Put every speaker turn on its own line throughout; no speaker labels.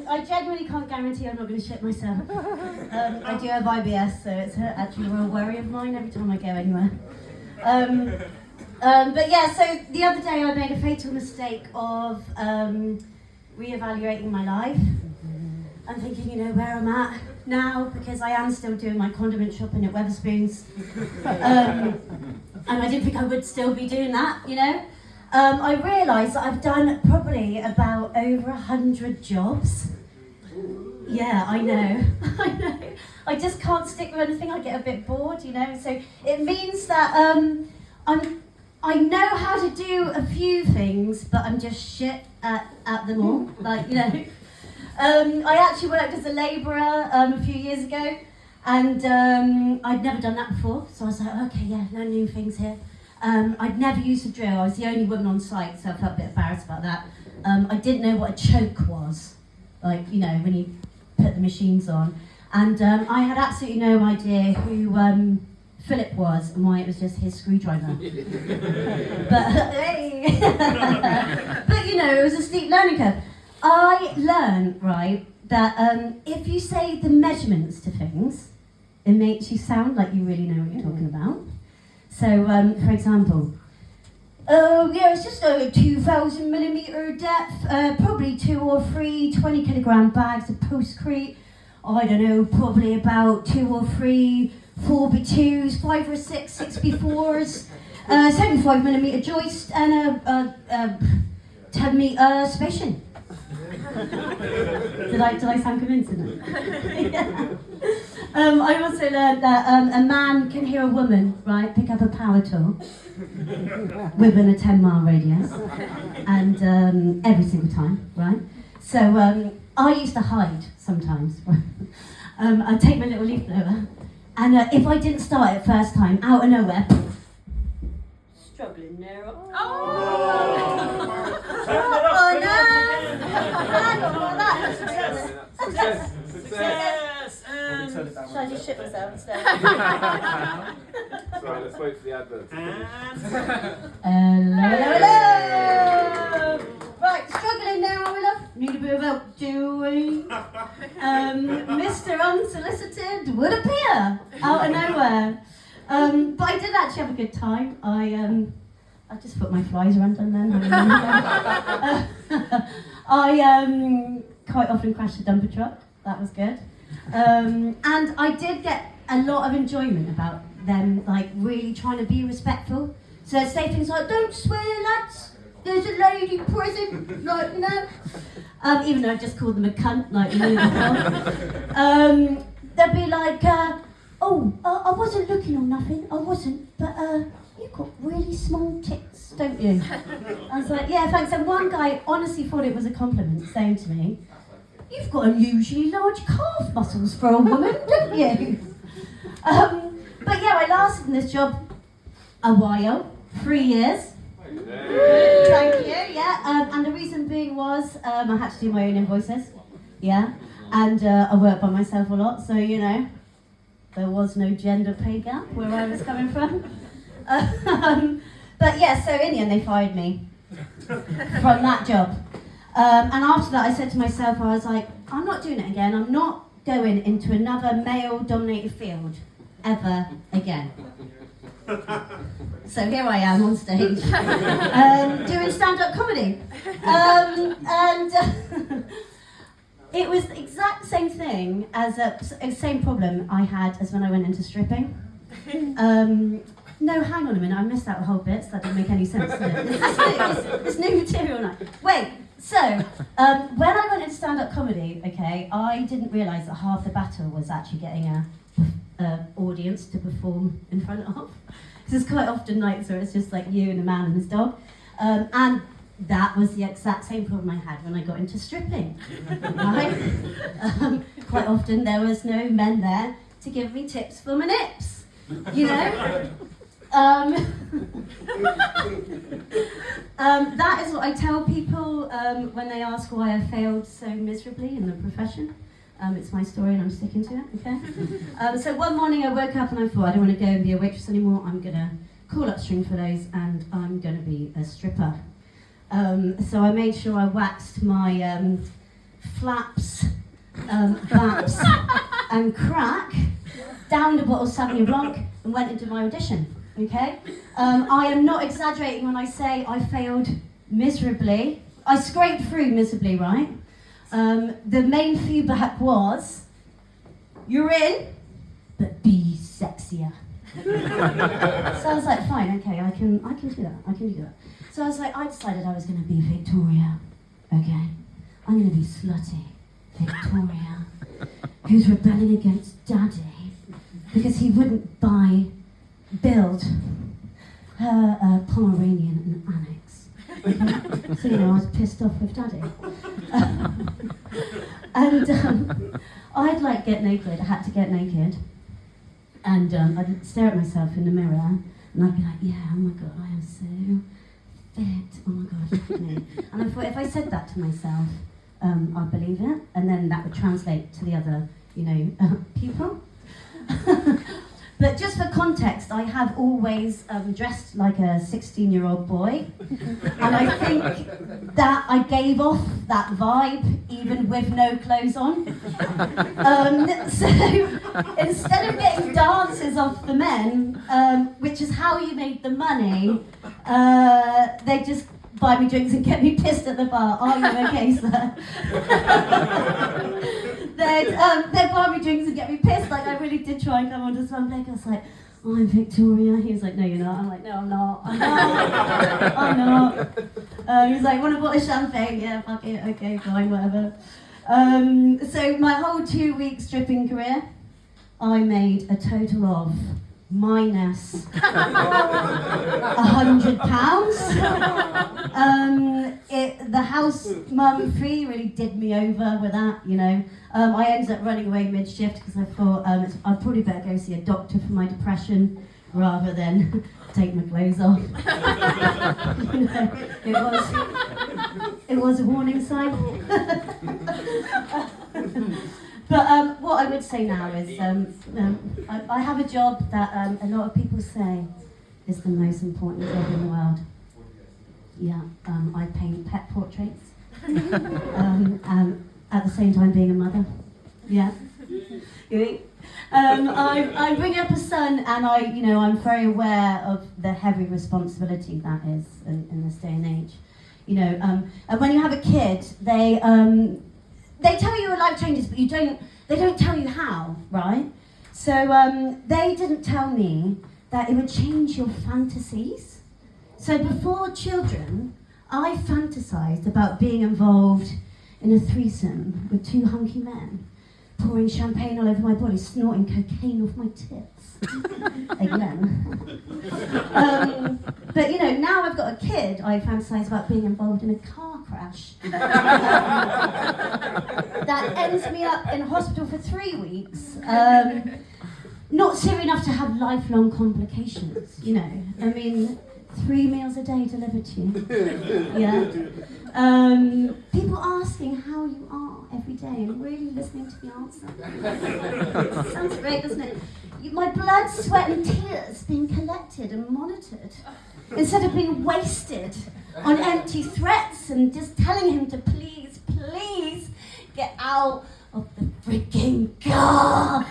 I genuinely can't guarantee I'm not going to shit myself. I do have IBS, so it's actually a real worry of mine every time I go anywhere. But yeah, so the other day I made a fatal mistake of re-evaluating my life. I'm thinking, you know, where I'm at now, because I am still doing my condiment shopping at Wetherspoons. And I didn't think I would still be doing that, you know. I realised that I've done probably about over 100 jobs. Yeah, I know. I know. I just can't stick with anything. I get a bit bored, you know. So it means that I know how to do a few things, but I'm just shit at them all. Like, you know. I actually worked as a labourer a few years ago, and I'd never done that before. So I was like, okay, yeah, learn new things here. I'd never used a drill. I was the only woman on site, so I felt a bit embarrassed about that. I didn't know what a choke was, like, you know, when you put the machines on. And I had absolutely no idea who Philip was and why it was just his screwdriver. But, hey. But, you know, it was a steep learning curve. I learned, right, that if you say the measurements to things, it makes you sound like you really know what you're talking about. So, for example, yeah, it's just over 2,000 millimetre depth, probably 2 or 3 20 kilogram bags of postcrete. I don't know, probably about 2 or 3 4x2s, 5 or 6 6x4s, 75 millimetre joist, and a 10 metre station. Did I sound convincing? Yeah. I also learned that a man can hear a woman, right, pick up a power tool within a 10-mile radius, and every single time, right? So I used to hide sometimes. I'd take my little leaf blower, and if I didn't start it first time, out of nowhere, struggling there. Oh no! Success! Should I just shit myself instead?
Right, let's wait for the advert.
Hello! Right, struggling now, my love. Need a bit of help, do we? Mr. Unsolicited would appear out of nowhere. But I did actually have a good time. I just put my flies around and then. I quite often crashed a dumper truck. That was good. And I did get a lot of enjoyment about them, like, really trying to be respectful. So they'd say things like, "Don't swear, lads. There's a lady present," like, you know. Even though I just called them a cunt, like, you know. They'd be like, "Oh, I wasn't looking or nothing. I wasn't, but you've got really small tits, don't you?" I was like, "Yeah, thanks." And one guy honestly thought it was a compliment, saying to me, "You've got unusually large calf muscles for a woman, don't you?" But yeah, I lasted in this job a while, 3 years. Thank you, yeah. And the reason being was I had to do my own invoices, yeah. And I worked by myself a lot, so, you know, there was no gender pay gap where I was coming from. But yeah, so in the end they fired me from that job. And after that I said to myself, I was like, I'm not doing it again. I'm not going into another male-dominated field ever again. So here I am on stage doing stand-up comedy. And it was the exact same thing as same problem I had as when I went into stripping. No, hang on a minute, I missed out a whole bit, so that didn't make any sense, did it? It's new material now. Wait, so, when I went into stand-up comedy, okay, I didn't realise that half the battle was actually getting a audience to perform in front of. Because there's quite often nights where it's just like you and a man and his dog. And that was the exact same problem I had when I got into stripping, right? Quite often there was no men there to give me tips for my nips, you know? That is what I tell people when they ask why I failed so miserably in the profession. It's my story and I'm sticking to it, okay? So one morning I woke up and I thought, I don't want to go and be a waitress anymore. I'm going to call up string fillets and I'm going to be a stripper. So I made sure I waxed my flaps, baps, and crack, downed a bottle of Sauvignon Blanc, and went into my audition. Okay? I am not exaggerating when I say I failed miserably. I scraped through miserably, right? The main feedback was, "You're in, but be sexier." So I was like, fine, okay, I can do that. So I was like, I decided I was going to be Victoria, okay? I'm going to be slutty Victoria, who's rebelling against Daddy because he wouldn't build her Pomeranian and annex. So, I was pissed off with Daddy. I'd get naked, I had to get naked. And I'd stare at myself in the mirror and I'd be like, yeah, oh my God, I am so fit. Oh my God, look at me. And I thought if I said that to myself, I'd believe it. And then that would translate to the other, people. But just for context, I have always dressed like a 16-year-old boy. And I think that I gave off that vibe even with no clothes on. So instead of getting dances off the men, which is how you made the money, they just buy me drinks and get me pissed at the bar. Are you okay, sir? They'd buy me drinks and get me pissed. I really did try and come onto Swan Blake. I was like, oh, I'm Victoria. He was like, no, you're not. I'm like, no, I'm not. I'm not. He's like, want a bottle of champagne? Yeah, fuck it. Okay, fine, whatever. So my whole 2 week stripping career, I made a total of minus £100. The house mum fee really did me over with that, I ended up running away mid-shift because I thought I'd probably better go see a doctor for my depression rather than take my clothes off. It was a warning sign. But what I would say now is I have a job that a lot of people say is the most important job in the world. Yeah, I paint pet portraits. At the same time being a mother. Yeah. I bring up a son and I'm very aware of the heavy responsibility that is in this day and age. And when you have a kid, they tell you your life changes, but they don't tell you how, right? So they didn't tell me that it would change your fantasies. So before children, I fantasized about being involved in a threesome with two hunky men, pouring champagne all over my body, snorting cocaine off my tits. Again. But now I've got a kid, I fantasize about being involved in a car crash. That ends me up in hospital for 3 weeks. Not severe enough to have lifelong complications, 3 meals a day delivered to you. Yeah. People asking how you are every day and really listening to the answer. Sounds great, doesn't it? My blood, sweat and tears being collected and monitored instead of being wasted on empty threats and just telling him to please get out of the freaking car.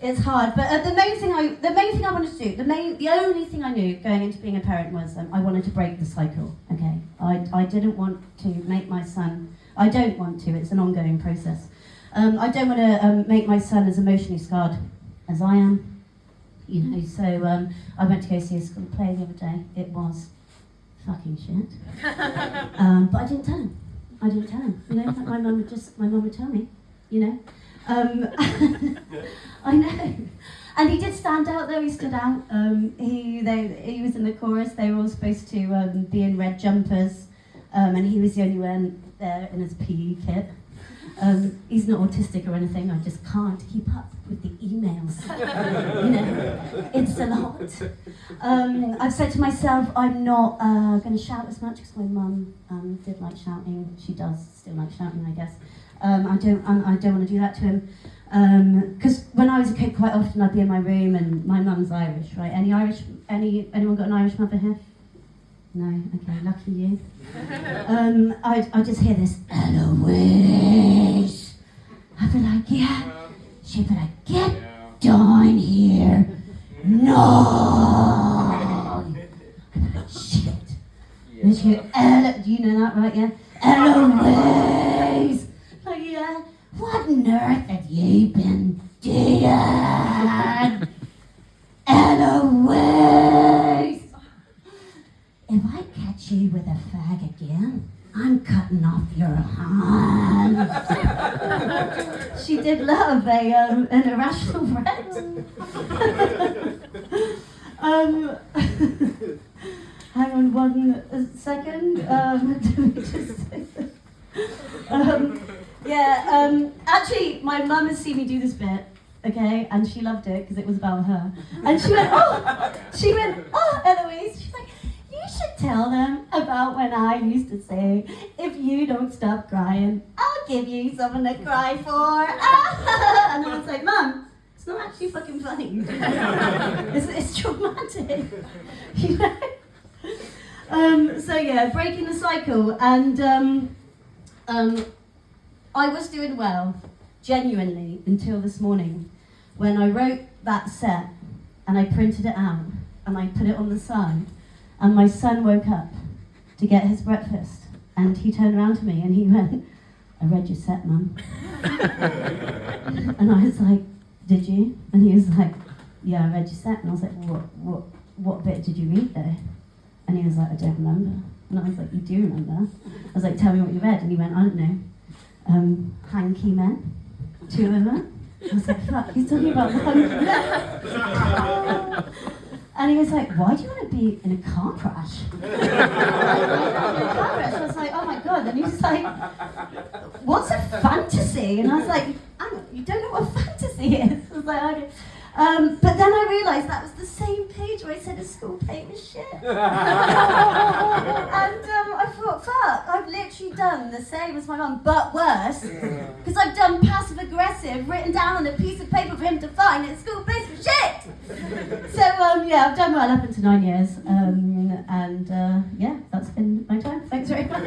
It's hard, but the main thing I wanted to do, the only thing I knew going into being a parent was I wanted to break the cycle. Okay, I didn't want to make my son. I don't want to. It's an ongoing process. I don't want to make my son as emotionally scarred as I am. So I went to go see a school play the other day. It was fucking shit. But I didn't tell him. My mum would tell me. I know. And he did stand out though, he stood out. He was in the chorus, they were all supposed to be in red jumpers, and he was the only one there in his PE kit. He's not autistic or anything, I just can't keep up with the emails. It's a lot. I've said to myself, I'm not going to shout as much because my mum did like shouting. She does still like shouting, I guess. I don't want to do that to him. Because when I was a kid, quite often I'd be in my room and my mum's Irish, right? Anyone got an Irish mother here? No? Okay, lucky you. I just hear this, Eloise. I'd be like, yeah. She'd be like, get down here. No! Shit. And she'd go, do you know that, right? Yeah? Eloise! Like, yeah. What on earth have you been doing? Eloise! If I catch you with a fag again, I'm cutting off your hand. She did love an irrational friend. Hang on 1 second. Let me just say this. Actually, my mum has seen me do this bit, okay, and she loved it because it was about her. And she went, oh, Eloise. She's like, you should tell them about when I used to say, if you don't stop crying, I'll give you something to cry for. And I was like, Mum, it's not actually fucking funny. It's traumatic, you know? Breaking the cycle. And I was doing well, genuinely, until this morning, when I wrote that set and I printed it out and I put it on the side. And my son woke up to get his breakfast, and he turned around to me and he went, I read your set, Mum. And I was like, did you? And he was like, yeah, I read your set. And I was like, what bit did you read there? And he was like, I don't remember. And I was like, you do remember? I was like, tell me what you read. And he went, I don't know. Hanky Men, 2 of them. I was like, fuck, he's talking about the Hanky Men. And he was like, why do you want to be in a car crash? I was like, oh my God. And he was like, what's a fantasy? And I was like, you don't know what fantasy is? I was like, okay. But then I realised that was the same page where I said a school play was shit. And I thought, fuck, I've literally done the same as my mum, but worse. Because I've done passive aggressive, written down on a piece of paper for him to find that school plays was shit. So I've done well up into 9 years. That's been my time. Thanks very much.